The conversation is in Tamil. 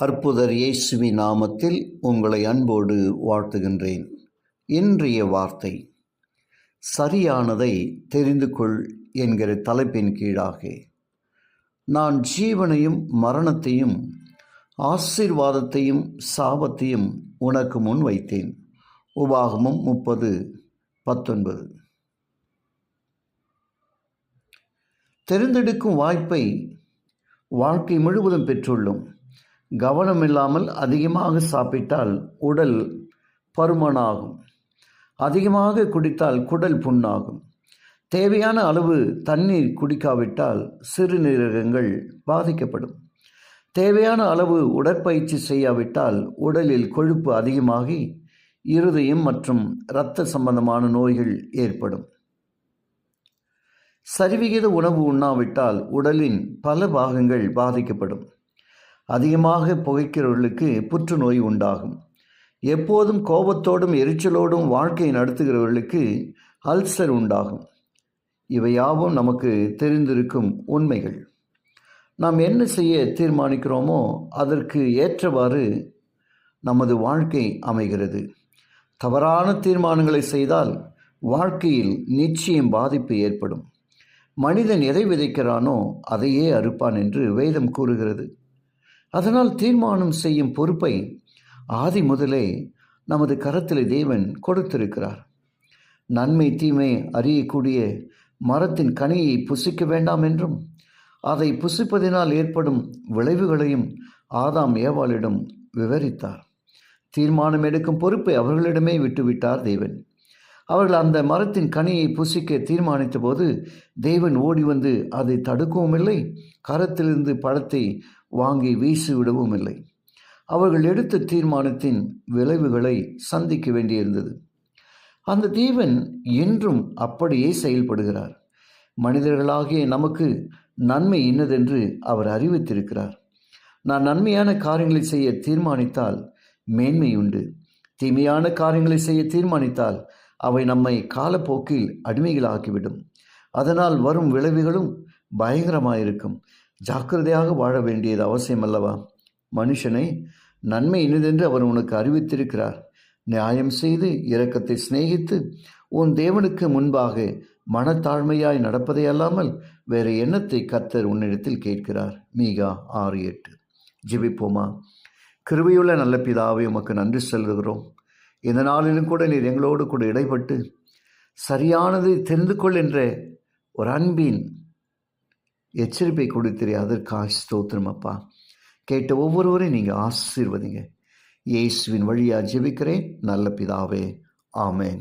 அற்புதர் இயேசுவின் நாமத்தில் உங்களை அன்போடு வாழ்த்துகின்றேன். இன்றைய வார்த்தை சரியானதை தெரிந்து கொள் என்கிற தலைப்பின் கீழாக நான் ஜீவனையும் மரணத்தையும் ஆசீர்வாதத்தையும் சாபத்தையும் உனக்கு முன் வைத்தேன். உபாகமம் 30:19. தெரிந்தெடுக்கும் வாய்ப்பை வாழ்க்கை முழுவதும் பெற்றுள்ளோம். கவனமில்லாமல் அதிகமாக சாப்பிட்டால் உடல் பருமனாகும். அதிகமாக குடித்தால் குடல் புண்ணாகும். தேவையான அளவு தண்ணீர் குடிக்காவிட்டால் சிறுநீரகங்கள் பாதிக்கப்படும். தேவையான அளவு உடற்பயிற்சி செய்யாவிட்டால் உடலில் கொழுப்பு அதிகமாகி இருதயம் மற்றும் இரத்த சம்பந்தமான நோய்கள் ஏற்படும். சரிவிகித உணவு உண்ணாவிட்டால் உடலின் பல பாகங்கள் பாதிக்கப்படும். அதிகமாக புகைக்கிறவர்களுக்கு புற்றுநோய் உண்டாகும். எப்போதும் கோபத்தோடும் எரிச்சலோடும் வாழ்க்கையை நடத்துகிறவர்களுக்கு அல்சர் உண்டாகும். இவையாவும் நமக்கு தெரிந்திருக்கும் உண்மைகள். நாம் என்ன செய்ய தீர்மானிக்கிறோமோ அதற்கு ஏற்றவாறு நமது வாழ்க்கை அமைகிறது. தவறான தீர்மானங்களை செய்தால் வாழ்க்கையில் நிச்சயம் பாதிப்பு ஏற்படும். மனிதன் எதை விதைக்கிறானோ அதையே அறுப்பான் என்று வேதம் கூறுகிறது. அதனால் தீர்மானம் செய்யும் பொறுப்பை ஆதி முதலே நமது கரத்தில் தேவன் கொடுத்திருக்கிறார். நன்மை தீமை அறியக்கூடிய மரத்தின் கனியை புசிக்க வேண்டாம் என்றும் அதை புசிப்பதினால் ஏற்படும் விளைவுகளையும் ஆதாம் ஏவாளிடம் விவரித்தார். தீர்மானம் எடுக்கும் பொறுப்பை அவர்களிடமே விட்டுவிட்டார் தேவன். அவர்கள் அந்த மரத்தின் கனியை புசிக்க தீர்மானித்த போது தேவன் ஓடி வந்து அதை தடுக்கவும் இல்லை, கரத்திலிருந்து பழத்தை வாங்கி வீசிவிடவும் இல்லை. அவர்கள் எடுத்த தீர்மானத்தின் விளைவுகளை சந்திக்க வேண்டியிருந்தது. அந்த தேவன் என்றும் அப்படியே செயல்படுகிறார். மனிதர்களாகிய நமக்கு நன்மை இன்னதென்று அவர் அறிவித்திருக்கிறார். நான் நன்மையான காரியங்களை செய்ய தீர்மானித்தால் மேன்மை உண்டு. தீமையான காரியங்களை செய்ய தீர்மானித்தால் அவை நம்மை காலப்போக்கில் அடிமைகளாக்கிவிடும். அதனால் வரும் விளைவுகளும் பயங்கரமாயிருக்கும். ஜாக்கிரதையாக வாழ வேண்டியது அவசியம் அல்லவா? மனுஷனை நன்மை இன்னதென்று அவர் உனக்கு அறிவித்திருக்கிறார். நியாயம் செய்து இரக்கத்தை சிநேகித்து உன் தேவனுக்கு முன்பாக மனத்தாழ்மையாய் நடப்பதை அல்லாமல் வேறு எண்ணத்தை கர்த்தர் உன்னிடத்தில் கேட்கிறார். மீகா 6:8. ஜெபிப்போமா. கிருபையுள்ள நல்ல பிதாவே, உமக்கு நன்றி செலுத்துகிறோம். இந்த நாளிலும் கூட நீர் எங்களோடு கூட இடைப்பட்டு சரியானதை தெரிந்து கொள் என்ற ஒரு அன்பின் எச்சரிப்பை கொடுத்திரே, அதற்காக ஸ்தோத்திரம் அப்பா. கேட்ட ஒவ்வொருவரையும் நீங்கள் ஆசீர்வதிங்க. இயேசுவின் வழியாக ஜெபிக்கிறேன் நல்ல பிதாவே. ஆமேன்.